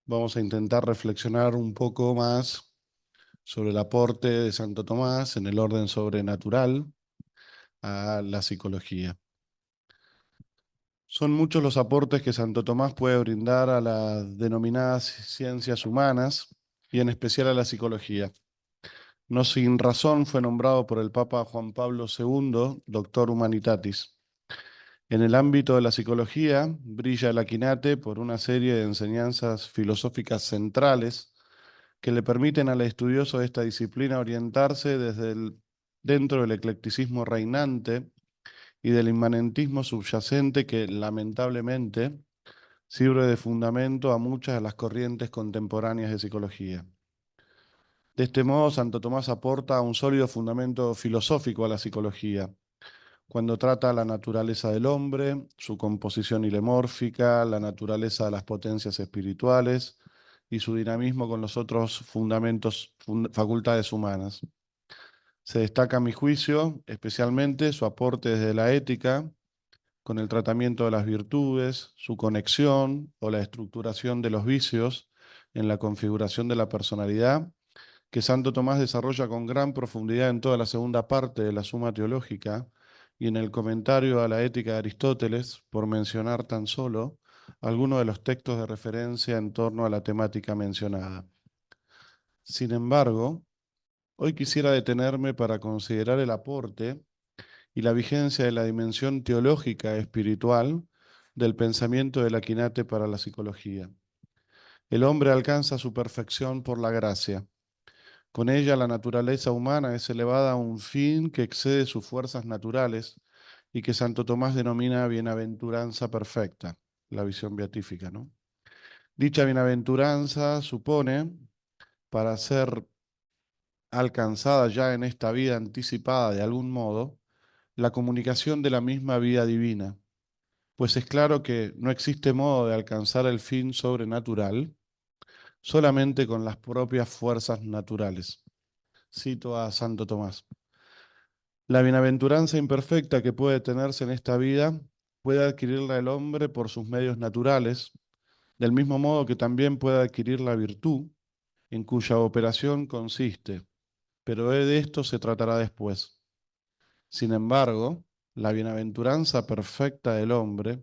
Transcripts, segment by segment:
Vamos a intentar reflexionar un poco más sobre el aporte de Santo Tomás en el orden sobrenatural a la psicología. Son muchos los aportes que Santo Tomás puede brindar a las denominadas ciencias humanas y en especial a la psicología. No sin razón fue nombrado por el Papa Juan Pablo II Doctor Humanitatis. En el ámbito de la psicología brilla el Aquinate por una serie de enseñanzas filosóficas centrales que le permiten al estudioso de esta disciplina orientarse dentro del eclecticismo reinante y del inmanentismo subyacente que, lamentablemente, sirve de fundamento a muchas de las corrientes contemporáneas de psicología. De este modo, Santo Tomás aporta un sólido fundamento filosófico a la psicología, cuando trata la naturaleza del hombre, su composición ilemórfica, la naturaleza de las potencias espirituales y su dinamismo con los otros facultades humanas. Se destaca, a mi juicio, especialmente su aporte desde la ética, con el tratamiento de las virtudes, su conexión o la estructuración de los vicios en la configuración de la personalidad, que Santo Tomás desarrolla con gran profundidad en toda la segunda parte de la Suma Teológica y en el comentario a la Ética de Aristóteles, por mencionar tan solo algunos de los textos de referencia en torno a la temática mencionada. Sin embargo, hoy quisiera detenerme para considerar el aporte y la vigencia de la dimensión teológica espiritual del pensamiento del Aquinate para la psicología. El hombre alcanza su perfección por la gracia. Con ella la naturaleza humana es elevada a un fin que excede sus fuerzas naturales y que Santo Tomás denomina bienaventuranza perfecta, la visión beatífica, ¿no? Dicha bienaventuranza supone, para ser alcanzada ya en esta vida anticipada de algún modo, la comunicación de la misma vida divina, pues es claro que no existe modo de alcanzar el fin sobrenatural solamente con las propias fuerzas naturales. Cito a Santo Tomás. La bienaventuranza imperfecta que puede tenerse en esta vida puede adquirirla el hombre por sus medios naturales, del mismo modo que también puede adquirir la virtud, en cuya operación consiste, pero de esto se tratará después. Sin embargo, la bienaventuranza perfecta del hombre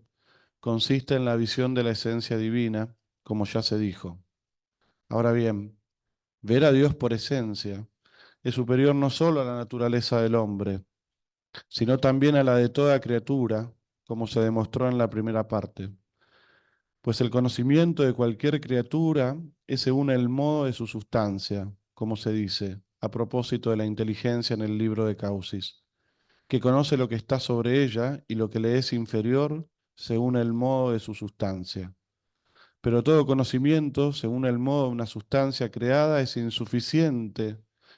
consiste en la visión de la esencia divina, como ya se dijo. Ahora bien, ver a Dios por esencia es superior no solo a la naturaleza del hombre, sino también a la de toda criatura, como se demostró en la primera parte. Pues el conocimiento de cualquier criatura es según el modo de su sustancia, como se dice, a propósito de la inteligencia en el libro de Causis, que conoce lo que está sobre ella y lo que le es inferior según el modo de su sustancia. Pero todo conocimiento, según el modo de una sustancia creada, es insuficiente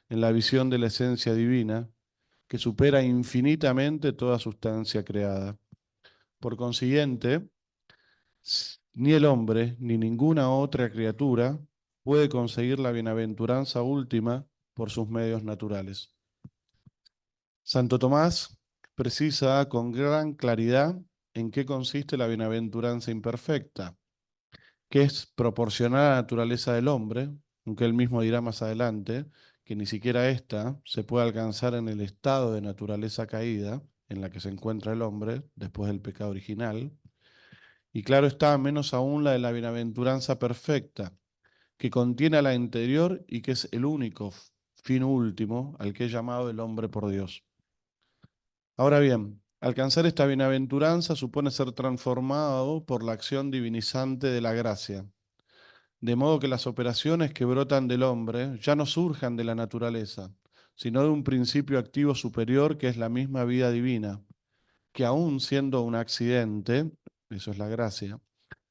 en la visión de la esencia divina, que supera infinitamente toda sustancia creada. Por consiguiente, ni el hombre ni ninguna otra criatura puede conseguir la bienaventuranza última por sus medios naturales. Santo Tomás precisa con gran claridad en qué consiste la bienaventuranza imperfecta, que es proporcional a la naturaleza del hombre, aunque él mismo dirá más adelante que ni siquiera ésta se puede alcanzar en el estado de naturaleza caída en la que se encuentra el hombre después del pecado original. Y claro está, menos aún la de la bienaventuranza perfecta, que contiene a la interior y que es el único fin último al que es llamado el hombre por Dios. Ahora bien, alcanzar esta bienaventuranza supone ser transformado por la acción divinizante de la gracia, de modo que las operaciones que brotan del hombre ya no surjan de la naturaleza, sino de un principio activo superior que es la misma vida divina, que aun siendo un accidente, eso es la gracia,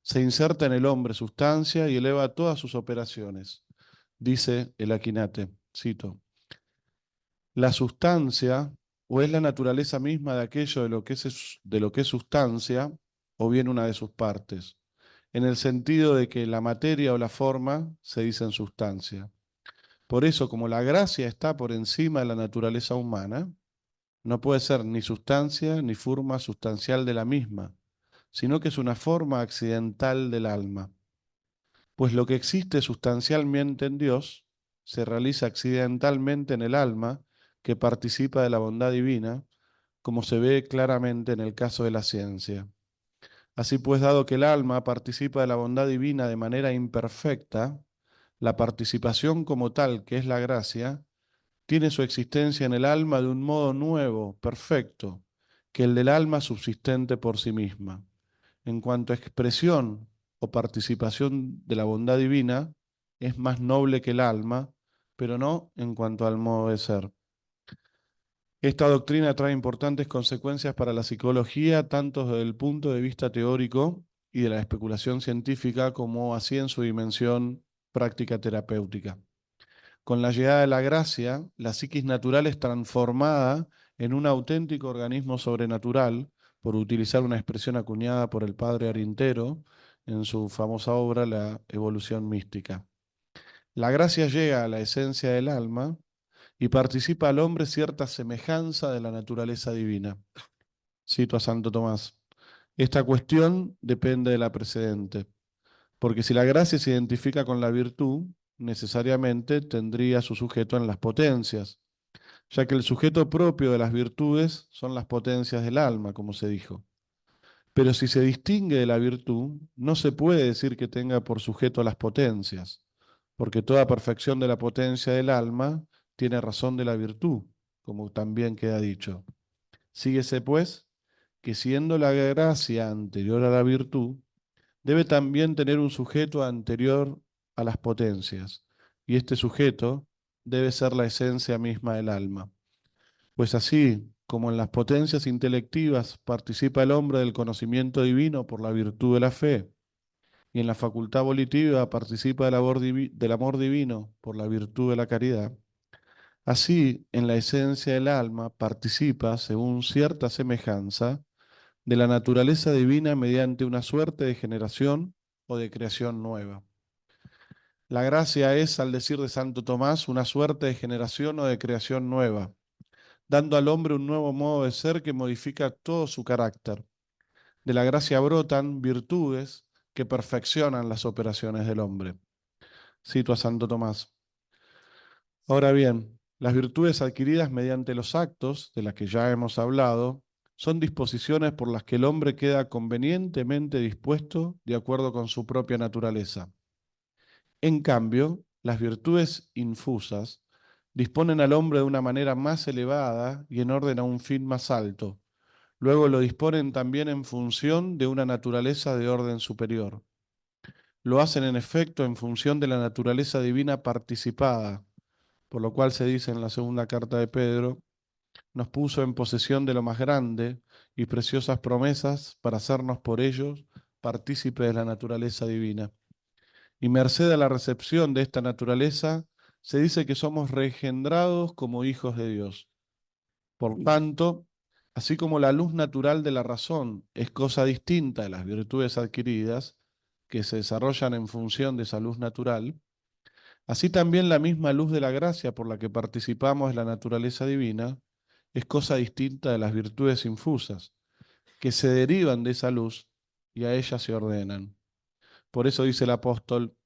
se inserta en el hombre sustancia y eleva todas sus operaciones. Dice el Aquinate, cito, la sustancia o es la naturaleza misma de aquello de lo que es sustancia, o bien una de sus partes, en el sentido de que la materia o la forma se dicen sustancia. Por eso, como la gracia está por encima de la naturaleza humana, no puede ser ni sustancia ni forma sustancial de la misma, sino que es una forma accidental del alma. Pues lo que existe sustancialmente en Dios se realiza accidentalmente en el alma que participa de la bondad divina, como se ve claramente en el caso de la ciencia. Así pues, dado que el alma participa de la bondad divina de manera imperfecta, la participación como tal, que es la gracia, tiene su existencia en el alma de un modo nuevo, perfecto, que el del alma subsistente por sí misma. En cuanto a expresión o participación de la bondad divina, es más noble que el alma, pero no en cuanto al modo de ser. Esta doctrina trae importantes consecuencias para la psicología, tanto desde el punto de vista teórico y de la especulación científica, como así en su dimensión práctica terapéutica. Con la llegada de la gracia, la psiquis natural es transformada en un auténtico organismo sobrenatural, por utilizar una expresión acuñada por el padre Arintero en su famosa obra La evolución mística. La gracia llega a la esencia del alma y participa al hombre cierta semejanza de la naturaleza divina. Cito a Santo Tomás. Esta cuestión depende de la precedente, porque si la gracia se identifica con la virtud, necesariamente tendría su sujeto en las potencias, ya que el sujeto propio de las virtudes son las potencias del alma, como se dijo. Pero si se distingue de la virtud, no se puede decir que tenga por sujeto las potencias, porque toda perfección de la potencia del alma tiene razón de la virtud, como también queda dicho. Síguese, pues, que siendo la gracia anterior a la virtud, debe también tener un sujeto anterior a las potencias, y este sujeto debe ser la esencia misma del alma. Pues así como en las potencias intelectivas participa el hombre del conocimiento divino por la virtud de la fe, y en la facultad volitiva participa del amor divino por la virtud de la caridad, así en la esencia del alma participa, según cierta semejanza, de la naturaleza divina mediante una suerte de generación o de creación nueva. La gracia es, al decir de Santo Tomás, una suerte de generación o de creación nueva, dando al hombre un nuevo modo de ser que modifica todo su carácter. De la gracia brotan virtudes que perfeccionan las operaciones del hombre. Cito a Santo Tomás. Ahora bien, las virtudes adquiridas mediante los actos, de las que ya hemos hablado, son disposiciones por las que el hombre queda convenientemente dispuesto de acuerdo con su propia naturaleza. En cambio, las virtudes infusas disponen al hombre de una manera más elevada y en orden a un fin más alto. Luego lo disponen también en función de una naturaleza de orden superior. Lo hacen en efecto en función de la naturaleza divina participada, por lo cual se dice en la segunda carta de Pedro, nos puso en posesión de lo más grande y preciosas promesas para hacernos por ellos partícipes de la naturaleza divina. Y merced a la recepción de esta naturaleza, se dice que somos regenerados como hijos de Dios. Por tanto, así como la luz natural de la razón es cosa distinta de las virtudes adquiridas, que se desarrollan en función de esa luz natural, así también la misma luz de la gracia por la que participamos de la naturaleza divina es cosa distinta de las virtudes infusas, que se derivan de esa luz y a ella se ordenan. Por eso dice el apóstol,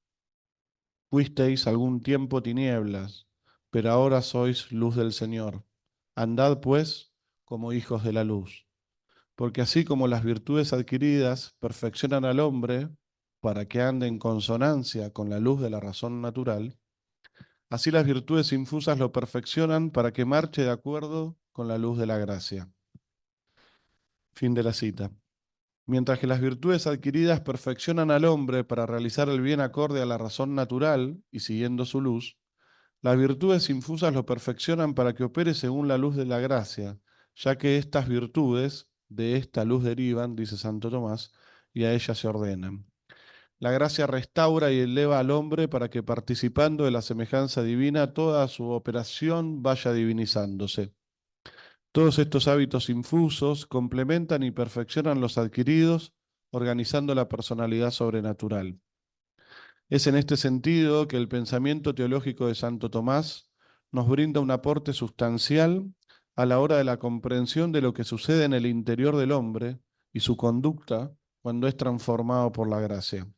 fuisteis algún tiempo tinieblas, pero ahora sois luz del Señor. Andad, pues, como hijos de la luz. Porque así como las virtudes adquiridas perfeccionan al hombre para que ande en consonancia con la luz de la razón natural, así las virtudes infusas lo perfeccionan para que marche de acuerdo con la luz de la gracia. Fin de la cita. Mientras que las virtudes adquiridas perfeccionan al hombre para realizar el bien acorde a la razón natural y siguiendo su luz, las virtudes infusas lo perfeccionan para que opere según la luz de la gracia, ya que estas virtudes de esta luz derivan, dice Santo Tomás, y a ellas se ordenan. La gracia restaura y eleva al hombre para que participando de la semejanza divina toda su operación vaya divinizándose. Todos estos hábitos infusos complementan y perfeccionan los adquiridos, organizando la personalidad sobrenatural. Es en este sentido que el pensamiento teológico de Santo Tomás nos brinda un aporte sustancial a la hora de la comprensión de lo que sucede en el interior del hombre y su conducta cuando es transformado por la gracia.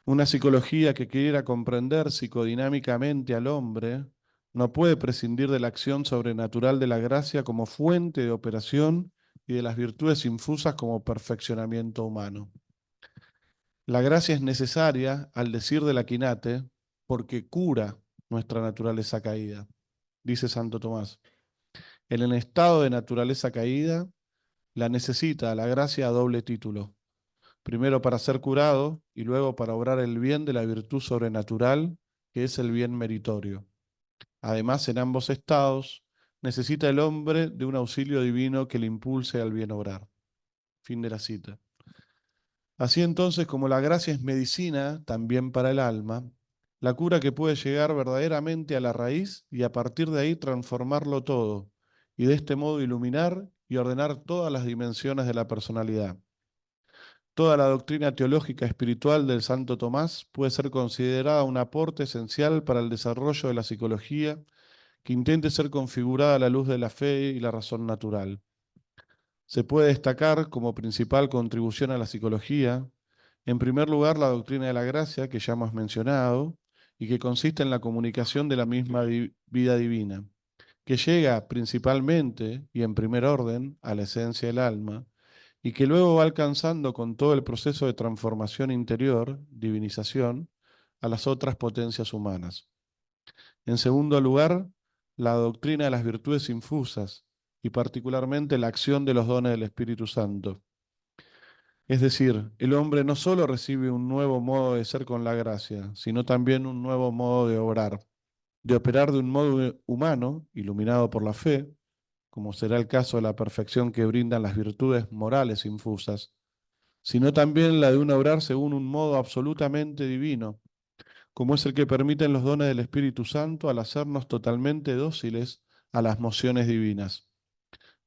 Una psicología que quiera comprender psicodinámicamente al hombre no puede prescindir de la acción sobrenatural de la gracia como fuente de operación y de las virtudes infusas como perfeccionamiento humano. La gracia es necesaria, al decir de la Quinate, porque cura nuestra naturaleza caída, dice Santo Tomás. En el estado de naturaleza caída, la necesita la gracia a doble título. Primero para ser curado y luego para obrar el bien de la virtud sobrenatural, que es el bien meritorio. Además, en ambos estados, necesita el hombre de un auxilio divino que le impulse al bien obrar. Fin de la cita. Así entonces, como la gracia es medicina también para el alma, la cura que puede llegar verdaderamente a la raíz y a partir de ahí transformarlo todo, y de este modo iluminar y ordenar todas las dimensiones de la personalidad. Toda la doctrina teológica espiritual del Santo Tomás puede ser considerada un aporte esencial para el desarrollo de la psicología que intente ser configurada a la luz de la fe y la razón natural. Se puede destacar como principal contribución a la psicología, en primer lugar, la doctrina de la gracia, que ya hemos mencionado, y que consiste en la comunicación de la misma vida divina, que llega principalmente y en primer orden a la esencia del alma, y que luego va alcanzando con todo el proceso de transformación interior, divinización, a las otras potencias humanas. En segundo lugar, la doctrina de las virtudes infusas, y particularmente la acción de los dones del Espíritu Santo. Es decir, el hombre no solo recibe un nuevo modo de ser con la gracia, sino también un nuevo modo de operar de un modo humano, iluminado por la fe, como será el caso de la perfección que brindan las virtudes morales infusas, sino también la de un obrar según un modo absolutamente divino, como es el que permiten los dones del Espíritu Santo al hacernos totalmente dóciles a las mociones divinas.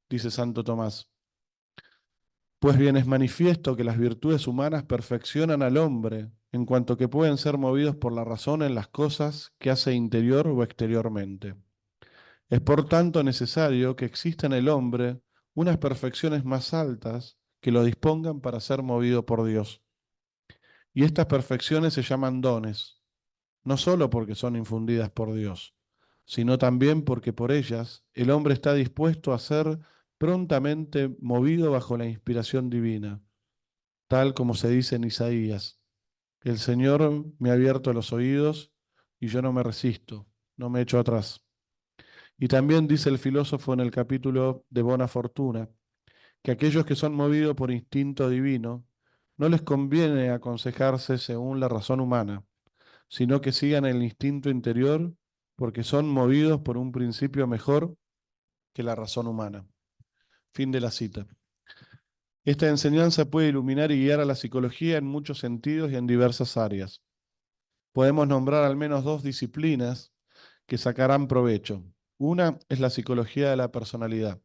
Dice Santo Tomás. Pues bien, es manifiesto que las virtudes humanas perfeccionan al hombre, en cuanto que pueden ser movidos por la razón en las cosas que hace interior o exteriormente. Es por tanto necesario que exista en el hombre unas perfecciones más altas que lo dispongan para ser movido por Dios. Y estas perfecciones se llaman dones, no solo porque son infundidas por Dios, sino también porque por ellas el hombre está dispuesto a ser prontamente movido bajo la inspiración divina, tal como se dice en Isaías. El Señor me ha abierto los oídos y yo no me resisto, no me echo atrás. Y también dice el filósofo en el capítulo de Bona Fortuna, que aquellos que son movidos por instinto divino, no les conviene aconsejarse según la razón humana, sino que sigan el instinto interior porque son movidos por un principio mejor que la razón humana. Fin de la cita. Esta enseñanza puede iluminar y guiar a la psicología en muchos sentidos y en diversas áreas. Podemos nombrar al menos dos disciplinas que sacarán provecho. Una es la psicología de la personalidad,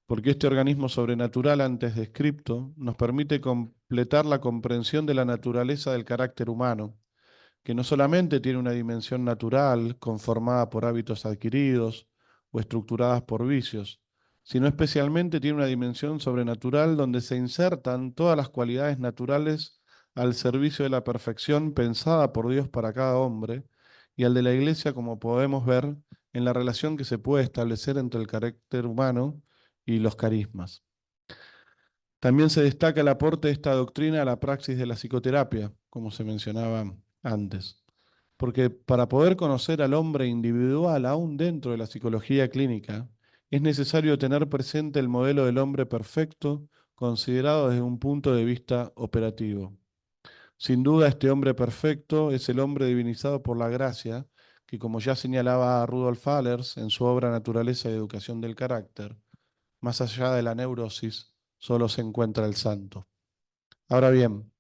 porque este organismo sobrenatural antes descripto nos permite completar la comprensión de la naturaleza del carácter humano, que no solamente tiene una dimensión natural, conformada por hábitos adquiridos o estructuradas por vicios, sino especialmente tiene una dimensión sobrenatural donde se insertan todas las cualidades naturales al servicio de la perfección pensada por Dios para cada hombre y al de la Iglesia, como podemos ver en la relación que se puede establecer entre el carácter humano y los carismas. También se destaca el aporte de esta doctrina a la praxis de la psicoterapia, como se mencionaba antes. Porque para poder conocer al hombre individual aún dentro de la psicología clínica, es necesario tener presente el modelo del hombre perfecto considerado desde un punto de vista operativo. Sin duda, este hombre perfecto es el hombre divinizado por la gracia, que como ya señalaba Rudolf Allers en su obra Naturaleza y Educación del Carácter, más allá de la neurosis, solo se encuentra el santo. Ahora bien,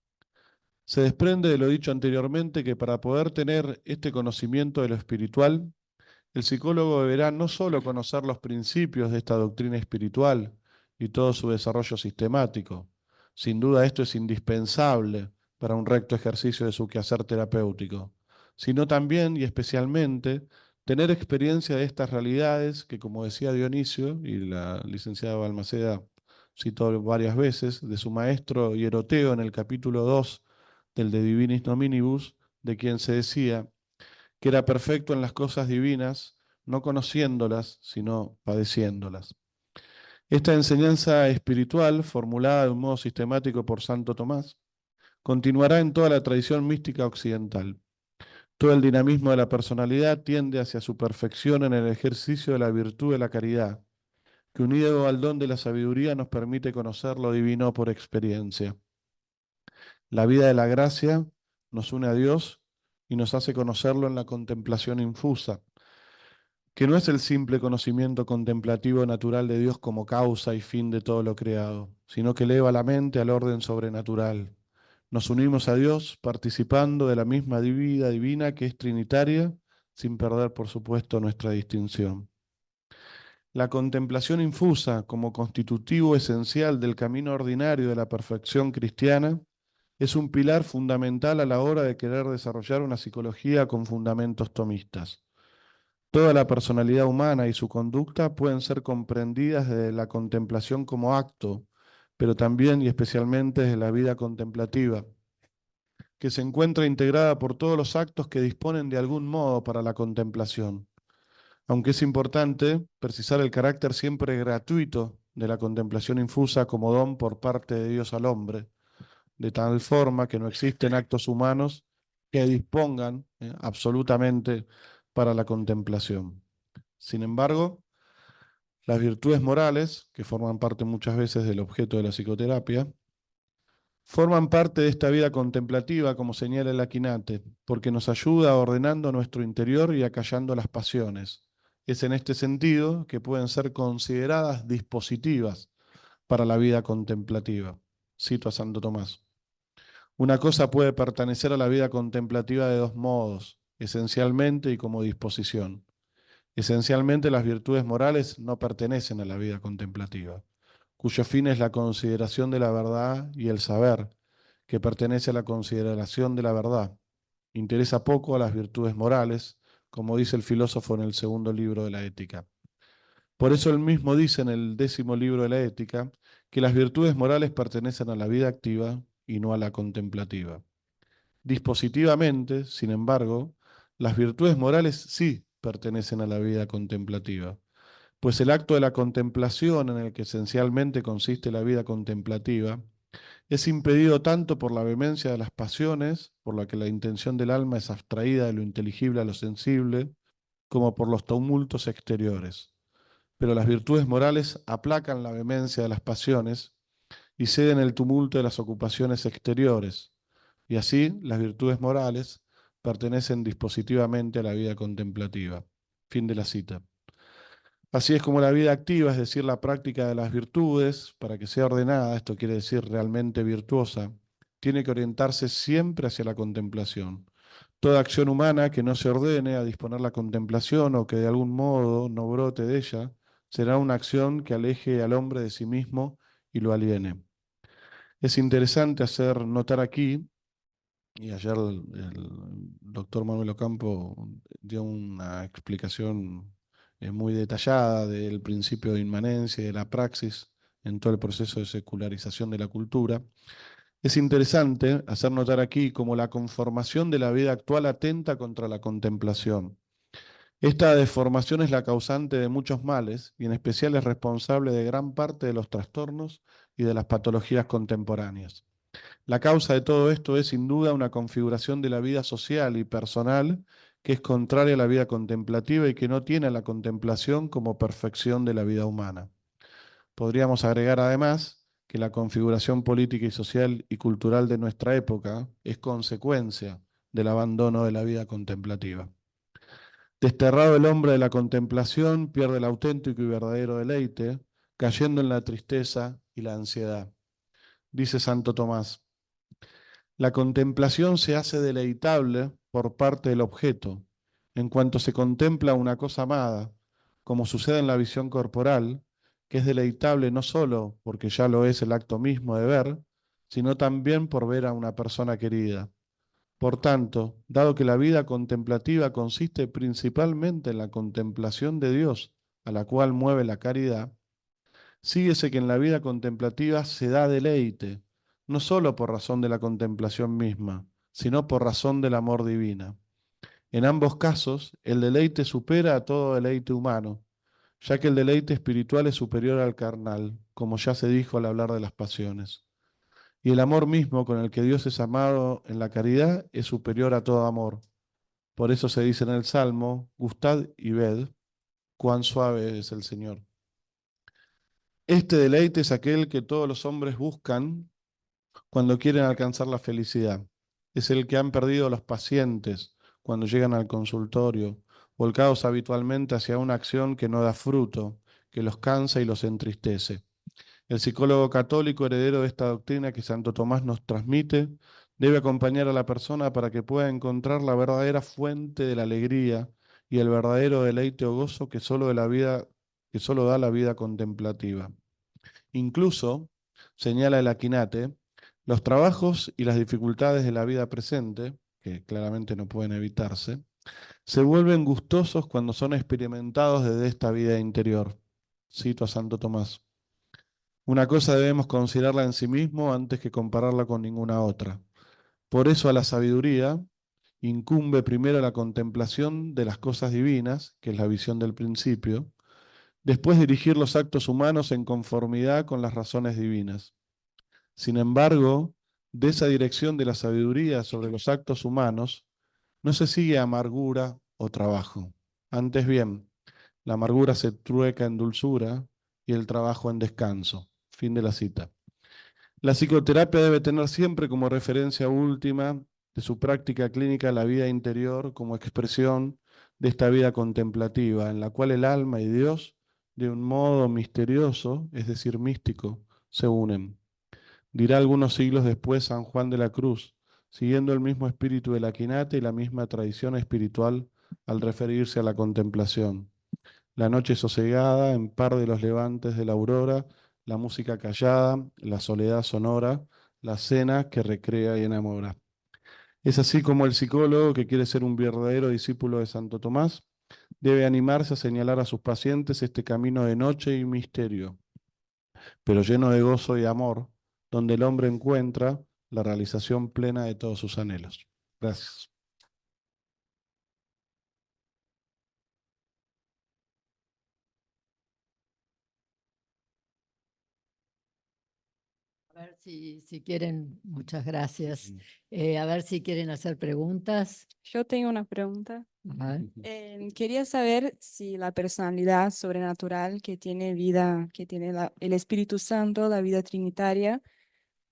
se desprende de lo dicho anteriormente que para poder tener este conocimiento de lo espiritual, el psicólogo deberá no solo conocer los principios de esta doctrina espiritual y todo su desarrollo sistemático, sin duda esto es indispensable para un recto ejercicio de su quehacer terapéutico, sino también y especialmente tener experiencia de estas realidades que, como decía Dionisio, y la licenciada Balmaceda citó varias veces, de su maestro Hieroteo en el capítulo 2 del De Divinis Nominibus, de quien se decía que era perfecto en las cosas divinas, no conociéndolas, sino padeciéndolas. Esta enseñanza espiritual, formulada de un modo sistemático por Santo Tomás, continuará en toda la tradición mística occidental. Todo el dinamismo de la personalidad tiende hacia su perfección en el ejercicio de la virtud de la caridad, que unido al don de la sabiduría nos permite conocer lo divino por experiencia. La vida de la gracia nos une a Dios y nos hace conocerlo en la contemplación infusa, que no es el simple conocimiento contemplativo natural de Dios como causa y fin de todo lo creado, sino que eleva la mente al orden sobrenatural. Nos unimos a Dios participando de la misma vida divina que es trinitaria, sin perder, por supuesto, nuestra distinción. La contemplación infusa, como constitutivo esencial del camino ordinario de la perfección cristiana, es un pilar fundamental a la hora de querer desarrollar una psicología con fundamentos tomistas. Toda la personalidad humana y su conducta pueden ser comprendidas desde la contemplación como acto, pero también y especialmente desde la vida contemplativa, que se encuentra integrada por todos los actos que disponen de algún modo para la contemplación. Aunque es importante precisar el carácter siempre gratuito de la contemplación infusa como don por parte de Dios al hombre, de tal forma que no existen actos humanos que dispongan absolutamente para la contemplación. Sin embargo, las virtudes morales, que forman parte muchas veces del objeto de la psicoterapia, forman parte de esta vida contemplativa, como señala el Aquinate, porque nos ayuda ordenando nuestro interior y acallando las pasiones. Es en este sentido que pueden ser consideradas dispositivas para la vida contemplativa. Cito a Santo Tomás. Una cosa puede pertenecer a la vida contemplativa de dos modos, esencialmente y como disposición. Esencialmente las virtudes morales no pertenecen a la vida contemplativa, cuyo fin es la consideración de la verdad y el saber, que pertenece a la consideración de la verdad. Interesa poco a las virtudes morales, como dice el filósofo en el segundo libro de la Ética. Por eso él mismo dice en el 10º libro de la Ética que las virtudes morales pertenecen a la vida activa y no a la contemplativa. Dispositivamente, sin embargo, las virtudes morales sí pertenecen a la vida contemplativa, pues el acto de la contemplación en el que esencialmente consiste la vida contemplativa es impedido tanto por la vehemencia de las pasiones, por la que la intención del alma es abstraída de lo inteligible a lo sensible, como por los tumultos exteriores. Pero las virtudes morales aplacan la vehemencia de las pasiones y ceden el tumulto de las ocupaciones exteriores, y así las virtudes morales pertenecen dispositivamente a la vida contemplativa. Fin de la cita. Así es como la vida activa, es decir, la práctica de las virtudes, para que sea ordenada, esto quiere decir realmente virtuosa, tiene que orientarse siempre hacia la contemplación. Toda acción humana que no se ordene a disponer la contemplación o que de algún modo no brote de ella, será una acción que aleje al hombre de sí mismo y lo aliene. Es interesante hacer notar aquí, y ayer el doctor Manuel Ocampo dio una explicación muy detallada del principio de inmanencia y de la praxis en todo el proceso de secularización de la cultura. Es interesante hacer notar aquí cómo la conformación de la vida actual atenta contra la contemplación. Esta deformación es la causante de muchos males y en especial es responsable de gran parte de los trastornos y de las patologías contemporáneas. La causa de todo esto es sin duda una configuración de la vida social y personal que es contraria a la vida contemplativa y que no tiene a la contemplación como perfección de la vida humana. Podríamos agregar además que la configuración política y social y cultural de nuestra época es consecuencia del abandono de la vida contemplativa. Desterrado el hombre de la contemplación, pierde el auténtico y verdadero deleite, cayendo en la tristeza y la ansiedad. Dice Santo Tomás, la contemplación se hace deleitable por parte del objeto, en cuanto se contempla una cosa amada, como sucede en la visión corporal, que es deleitable no solo porque ya lo es el acto mismo de ver, sino también por ver a una persona querida. Por tanto, dado que la vida contemplativa consiste principalmente en la contemplación de Dios, a la cual mueve la caridad, síguese que en la vida contemplativa se da deleite, no solo por razón de la contemplación misma, sino por razón del amor divina. En ambos casos, el deleite supera a todo deleite humano, ya que el deleite espiritual es superior al carnal, como ya se dijo al hablar de las pasiones. Y el amor mismo con el que Dios es amado en la caridad es superior a todo amor. Por eso se dice en el Salmo, gustad y ved cuán suave es el Señor. Este deleite es aquel que todos los hombres buscan cuando quieren alcanzar la felicidad. Es el que han perdido los pacientes cuando llegan al consultorio, volcados habitualmente hacia una acción que no da fruto, que los cansa y los entristece. El psicólogo católico heredero de esta doctrina que Santo Tomás nos transmite debe acompañar a la persona para que pueda encontrar la verdadera fuente de la alegría y el verdadero deleite o gozo que solo da la vida contemplativa. Incluso, señala el Aquinate, los trabajos y las dificultades de la vida presente, que claramente no pueden evitarse, se vuelven gustosos cuando son experimentados desde esta vida interior. Cito a Santo Tomás. Una cosa debemos considerarla en sí mismo antes que compararla con ninguna otra. Por eso a la sabiduría incumbe primero la contemplación de las cosas divinas, que es la visión del principio, después dirigir los actos humanos en conformidad con las razones divinas. Sin embargo, de esa dirección de la sabiduría sobre los actos humanos no se sigue amargura o trabajo. Antes bien, la amargura se trueca en dulzura y el trabajo en descanso. Fin de la cita. La psicoterapia debe tener siempre como referencia última de su práctica clínica la vida interior como expresión de esta vida contemplativa, en la cual el alma y Dios, de un modo misterioso, es decir, místico, se unen. Dirá algunos siglos después San Juan de la Cruz, siguiendo el mismo espíritu de la quinata y la misma tradición espiritual al referirse a la contemplación. La noche sosegada, en par de los levantes de la aurora, la música callada, la soledad sonora, la cena que recrea y enamora. Es así como el psicólogo, que quiere ser un verdadero discípulo de Santo Tomás, debe animarse a señalar a sus pacientes este camino de noche y misterio, pero lleno de gozo y amor, donde el hombre encuentra la realización plena de todos sus anhelos. Gracias. A ver si quieren, muchas gracias. A ver si quieren hacer preguntas. Yo tengo una pregunta. A ver. Quería saber si la personalidad sobrenatural que tiene vida, que tiene el Espíritu Santo, la vida trinitaria,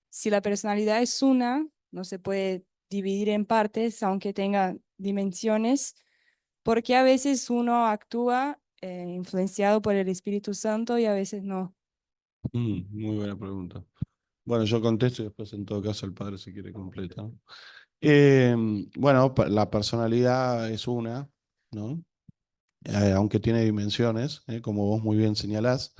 si la personalidad es una, no se puede dividir en partes, aunque tenga dimensiones, porque a veces uno actúa influenciado por el Espíritu Santo y a veces no. Muy buena pregunta. Bueno, yo contesto y después en todo caso el padre si quiere completar. Bueno, la personalidad es una, ¿no? Aunque tiene dimensiones, como vos muy bien señalás,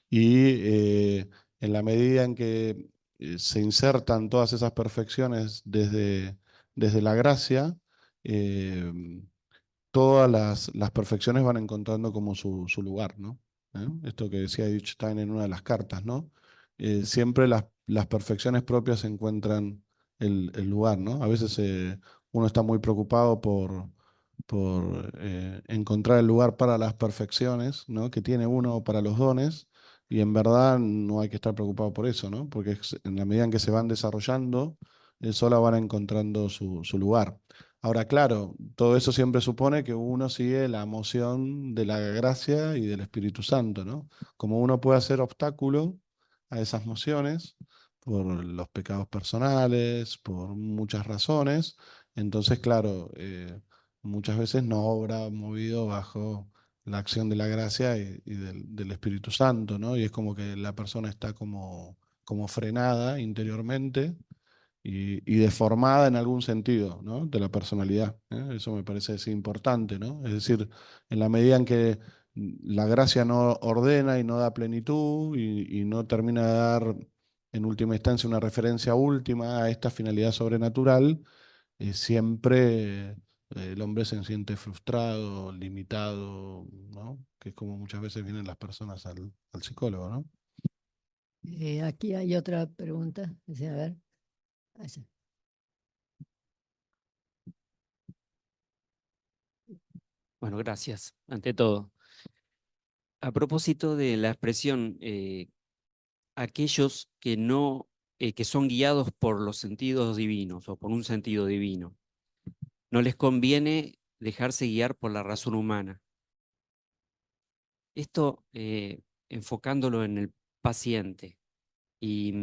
y en la medida en que se insertan todas esas perfecciones desde la gracia, eh, todas las perfecciones van encontrando como su lugar, ¿no? Esto que decía Einstein en una de las cartas, ¿no? Siempre las perfecciones propias encuentran el lugar, ¿no? A veces uno está muy preocupado por encontrar el lugar para las perfecciones, ¿no? Que tiene uno para los dones, y en verdad no hay que estar preocupado por eso, ¿no? Porque en la medida en que se van desarrollando, solo van encontrando su lugar. Ahora, claro, todo eso siempre supone que uno sigue la moción de la gracia y del Espíritu Santo, ¿no? Como uno puede hacer obstáculo a esas mociones por los pecados personales, por muchas razones, entonces, claro, muchas veces no obra movido bajo la acción de la gracia y del Espíritu Santo, ¿no? Y es como que la persona está como frenada interiormente y deformada en algún sentido, ¿no? De la personalidad, ¿eh? Eso me parece es importante, ¿no? Es decir, en la medida en que la gracia no ordena y no da plenitud y no termina de dar en última instancia una referencia última a esta finalidad sobrenatural, siempre el hombre se siente frustrado, limitado, ¿no? Que es como muchas veces vienen las personas al psicólogo, ¿no? Aquí hay otra pregunta. Dice, a ver. allá. Bueno, gracias, ante todo. A propósito de la expresión, aquellos que no, que son guiados por los sentidos divinos o por un sentido divino, no les conviene dejarse guiar por la razón humana. Esto enfocándolo en el paciente y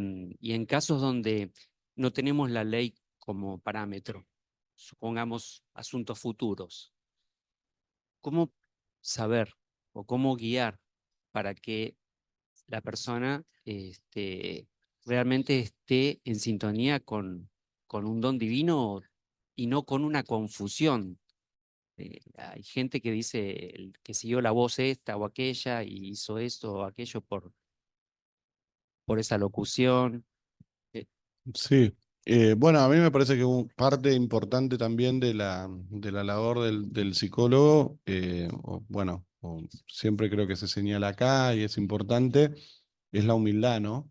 en casos donde no tenemos la ley como parámetro, supongamos asuntos futuros, ¿cómo saber o cómo guiar para que la persona realmente esté en sintonía con un don divino y no con una confusión? Hay gente que dice que siguió la voz esta o aquella y hizo esto o aquello por esa locución. Eh, Sí, bueno, a mí me parece que parte importante también de la labor del psicólogo, bueno, siempre creo que se señala acá y es importante, es la humildad, ¿no?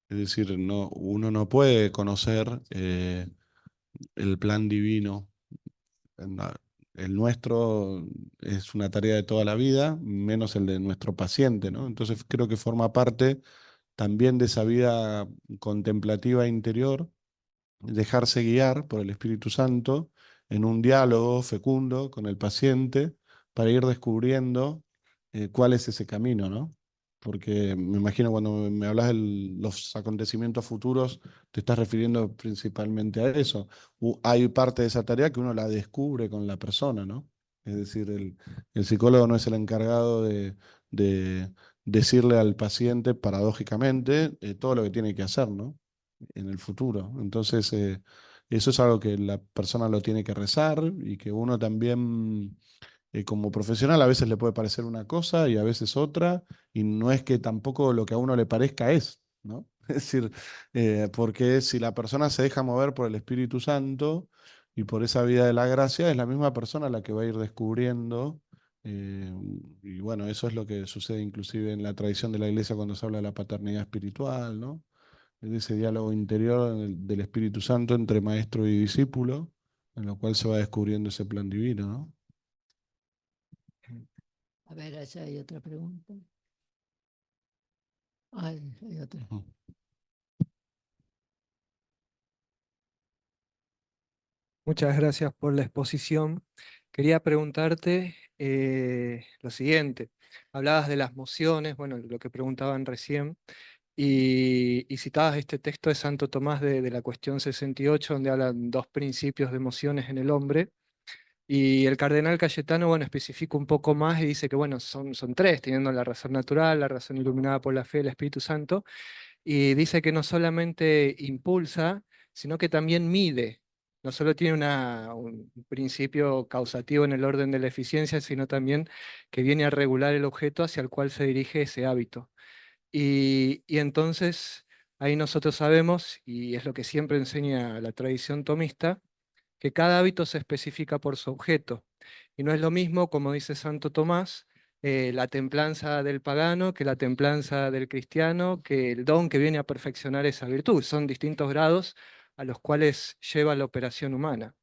Es decir, no, uno no puede conocer el plan divino. Na- El nuestro es una tarea de toda la vida, menos el de nuestro paciente, ¿no? Entonces creo que forma parte también de esa vida contemplativa interior, dejarse guiar por el Espíritu Santo en un diálogo fecundo con el paciente para ir descubriendo cuál es ese camino, ¿no? Porque me imagino cuando me hablas de los acontecimientos futuros, te estás refiriendo principalmente a eso. Hay parte de esa tarea que uno la descubre con la persona, ¿no? Es decir, el psicólogo no es el encargado de decirle al paciente, paradójicamente, todo lo que tiene que hacer, ¿no? En el futuro. Entonces, eso es algo que la persona lo tiene que rezar y que uno también, como profesional, a veces le puede parecer una cosa y a veces otra, y no es que tampoco lo que a uno le parezca es, ¿no? Es decir, porque si la persona se deja mover por el Espíritu Santo y por esa vida de la gracia, es la misma persona la que va a ir descubriendo. eh, y bueno, eso es lo que sucede inclusive en la tradición de la iglesia cuando se habla de la paternidad espiritual, ¿no? De ese diálogo interior del Espíritu Santo entre maestro y discípulo, en lo cual se va descubriendo ese plan divino, ¿no? A ver, allá hay otra pregunta. Hay otra. Ujú. Muchas gracias por la exposición. Quería preguntarte lo siguiente. Hablabas de las emociones, bueno, lo que preguntaban recién, y citabas este texto de Santo Tomás de la cuestión 68, donde hablan dos principios de emociones en el hombre. Y el cardenal Cayetano, bueno, especifica un poco más y dice que, bueno, son tres, teniendo la razón natural, la razón iluminada por la fe, el Espíritu Santo, y dice que no solamente impulsa, sino que también mide. No solo tiene un principio causativo en el orden de la eficiencia, sino también que viene a regular el objeto hacia el cual se dirige ese hábito. Y entonces ahí nosotros sabemos, y es lo que siempre enseña la tradición tomista, que cada hábito se especifica por su objeto. Y no es lo mismo, como dice Santo Tomás, la templanza del pagano que la templanza del cristiano, que el don que viene a perfeccionar esa virtud. Son distintos grados a los cuales lleva la operación humana.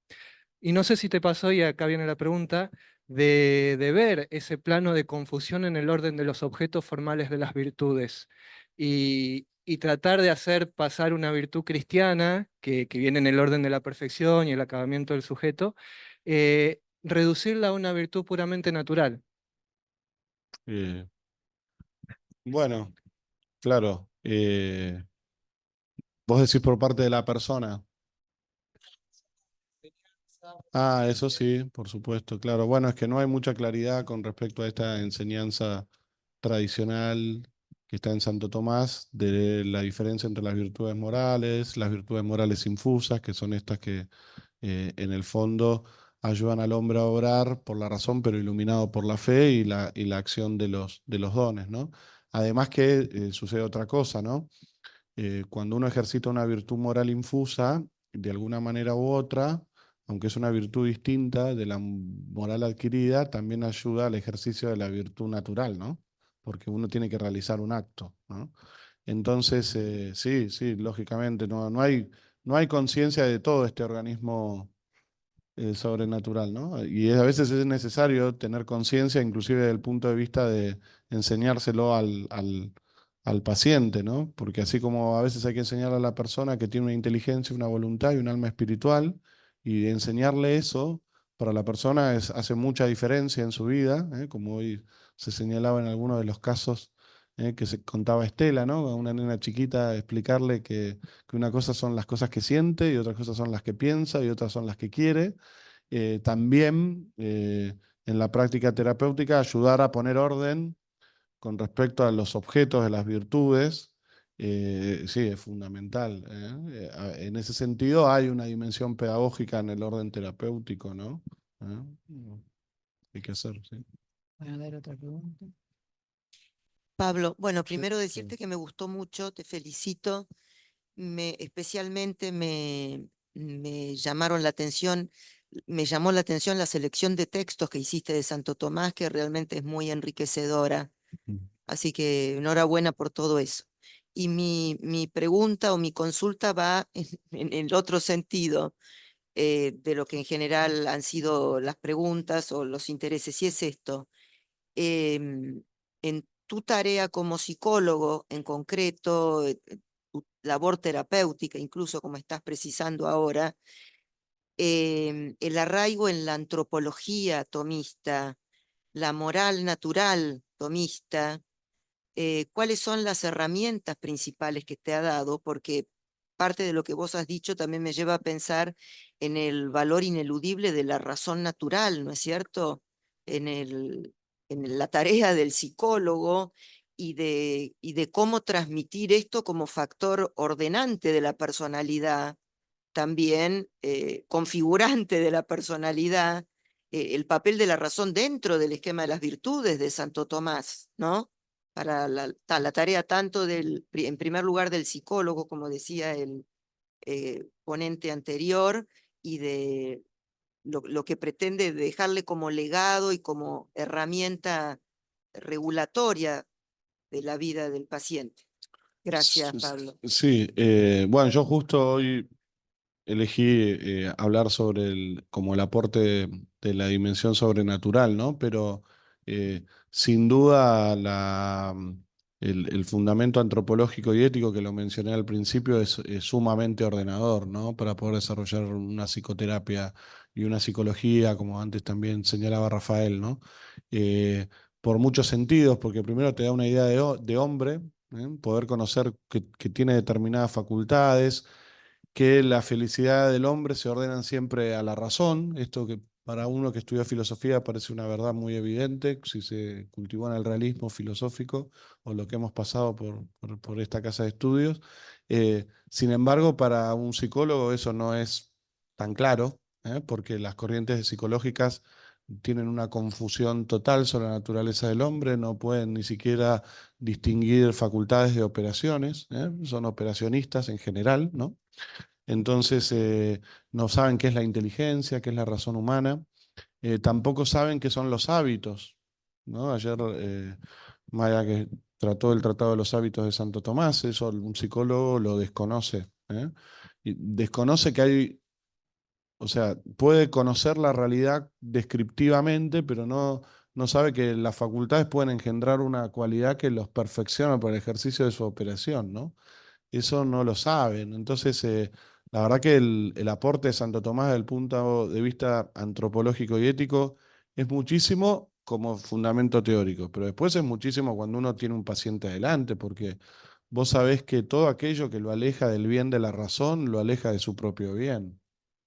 Y no sé si te pasó, y acá viene la pregunta, de ver ese plano de confusión en el orden de los objetos formales de las virtudes y tratar de hacer pasar una virtud cristiana, que viene en el orden de la perfección y el acabamiento del sujeto, reducirla a una virtud puramente natural. Eh, bueno, claro. Vos decís por parte de la persona. Ah, eso sí, por supuesto, claro. Bueno, es que no hay mucha claridad con respecto a esta enseñanza tradicional que está en Santo Tomás de la diferencia entre las virtudes morales infusas, que son estas que en el fondo ayudan al hombre a obrar por la razón, pero iluminado por la fe y la acción de los dones, ¿no? Además que sucede otra cosa, ¿no? Cuando uno ejercita una virtud moral infusa, de alguna manera u otra, aunque es una virtud distinta de la moral adquirida, también ayuda al ejercicio de la virtud natural, ¿no? Porque uno tiene que realizar un acto, ¿no? Entonces, sí, sí, lógicamente, no no hay conciencia de todo este organismo sobrenatural, ¿no? Y a veces es necesario tener conciencia, inclusive desde el punto de vista de enseñárselo al paciente, ¿no? Porque así como a veces hay que enseñar a la persona que tiene una inteligencia, una voluntad y un alma espiritual, y enseñarle eso para la persona hace mucha diferencia en su vida, como hoy se señalaba en algunos de los casos que se contaba Estela, ¿no? A una nena chiquita explicarle que una cosa son las cosas que siente y otras cosas son las que piensa y otras son las que quiere. También en la práctica terapéutica ayudar a poner orden con respecto a los objetos de las virtudes, sí, es fundamental. En ese sentido hay una dimensión pedagógica en el orden terapéutico, ¿no? Hay que hacer, sí. Bueno, a ver, otra pregunta. Pablo, bueno, Sí, primero sí. decirte que me gustó mucho, te felicito. Especialmente me llamaron la atención, me llamó la atención la selección de textos que hiciste de Santo Tomás, que realmente es muy enriquecedora. Así que enhorabuena por todo eso. Y mi pregunta o mi consulta va en el otro sentido de lo que en general han sido las preguntas o los intereses, y es esto. En tu tarea como psicólogo en concreto, tu labor terapéutica, incluso como estás precisando ahora, el arraigo en la antropología tomista, la moral natural tomista, ¿cuáles son las herramientas principales que te ha dado? Porque parte de lo que vos has dicho también me lleva a pensar en el valor ineludible de la razón natural, ¿no es cierto? En la tarea del psicólogo y de cómo transmitir esto como factor ordenante de la personalidad, también configurante de la personalidad, el papel de la razón dentro del esquema de las virtudes de Santo Tomás, ¿no? Para la tarea tanto en primer lugar del psicólogo, como decía el ponente anterior, y de lo que pretende dejarle como legado y como herramienta regulatoria de la vida del paciente. Gracias, Pablo. Sí, bueno, yo justo hoy elegí hablar sobre como el aporte de la dimensión sobrenatural, ¿no? Pero sin duda el fundamento antropológico y ético que lo mencioné al principio es sumamente ordenador, ¿no? Para poder desarrollar una psicoterapia y una psicología, como antes también señalaba Rafael, ¿no? Eh, por muchos sentidos, porque primero te da una idea de hombre, poder conocer que tiene determinadas facultades, que la felicidad del hombre se ordenan siempre a la razón, esto que para uno que estudia filosofía parece una verdad muy evidente, si se cultivó en el realismo filosófico o lo que hemos pasado por esta casa de estudios. Sin embargo, para un psicólogo eso no es tan claro, porque las corrientes psicológicas tienen una confusión total sobre la naturaleza del hombre, no pueden ni siquiera distinguir facultades de operaciones, son operacionistas en general, ¿no? Entonces, no saben qué es la inteligencia, qué es la razón humana, tampoco saben qué son los hábitos, ¿no? Ayer Maya que trató el Tratado de los Hábitos de Santo Tomás, eso un psicólogo lo desconoce, y desconoce que hay, o sea, puede conocer la realidad descriptivamente, pero no sabe que las facultades pueden engendrar una cualidad que los perfecciona para el ejercicio de su operación, ¿no? Eso no lo saben. Entonces, la verdad que el aporte de Santo Tomás desde el punto de vista antropológico y ético es muchísimo como fundamento teórico, pero después es muchísimo cuando uno tiene un paciente adelante, porque vos sabés que todo aquello que lo aleja del bien de la razón, lo aleja de su propio bien.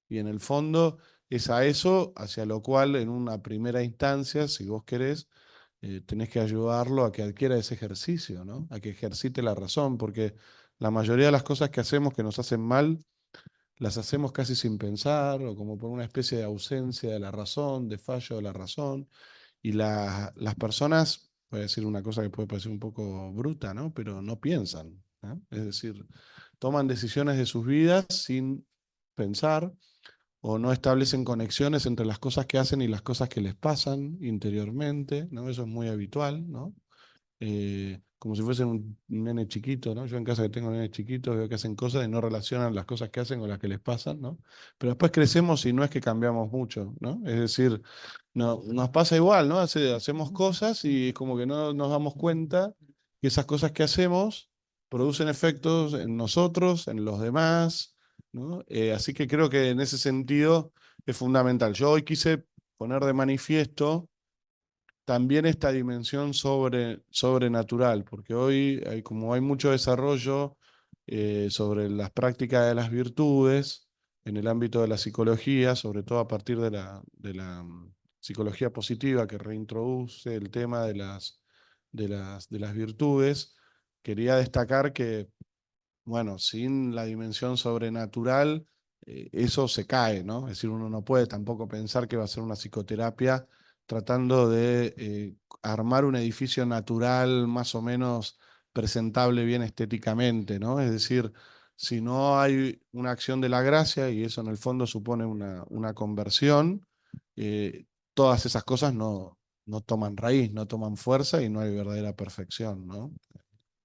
Y en el fondo es a eso hacia lo cual en una primera instancia, si vos querés, tenés que ayudarlo a que adquiera ese ejercicio, ¿no? A que ejercite la razón, porque la mayoría de las cosas que hacemos que nos hacen mal, las hacemos casi sin pensar o como por una especie de ausencia de la razón, de fallo de la razón. Y las personas, voy a decir una cosa que puede parecer un poco bruta, ¿no? Pero no piensan, ¿no? Es decir, toman decisiones de sus vidas sin pensar o no establecen conexiones entre las cosas que hacen y las cosas que les pasan interiormente, ¿no? Eso es muy habitual, ¿no? como si fuesen un nene chiquito, ¿no? Yo en casa que tengo nenes chiquitos veo que hacen cosas y no relacionan las cosas que hacen con las que les pasan, ¿no? Pero después crecemos y no es que cambiamos mucho, ¿no? Es decir, no, nos pasa igual, ¿no? Hacemos cosas y como que no nos damos cuenta que esas cosas que hacemos producen efectos en nosotros, en los demás, ¿no? Así que creo que en ese sentido es fundamental. Yo hoy quise poner de manifiesto también esta dimensión sobrenatural, porque hoy, como hay mucho desarrollo sobre las prácticas de las virtudes en el ámbito de la psicología, sobre todo a partir de la psicología positiva que reintroduce el tema de las virtudes, quería destacar que, bueno, sin la dimensión sobrenatural, eso se cae, ¿no? Es decir, uno no puede tampoco pensar que va a ser una psicoterapia tratando de armar un edificio natural más o menos presentable bien estéticamente, ¿no? Es decir, si no hay una acción de la gracia, y eso en el fondo supone una conversión, todas esas cosas no toman raíz, no toman fuerza y no hay verdadera perfección, ¿no?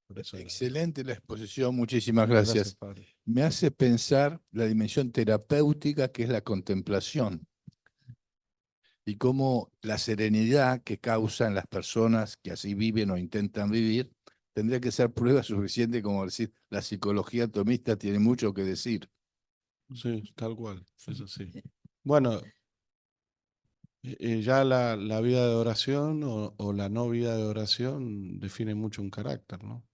Por eso Excelente la exposición, muchísimas gracias. padre. Me hace pensar la dimensión terapéutica que es la contemplación y cómo la serenidad que causa en las personas que así viven o intentan vivir tendría que ser prueba suficiente como decir, la psicología tomista tiene mucho que decir. Sí, tal cual, es así. Bueno, ya la vida de oración o la no vida de oración define mucho un carácter, ¿no?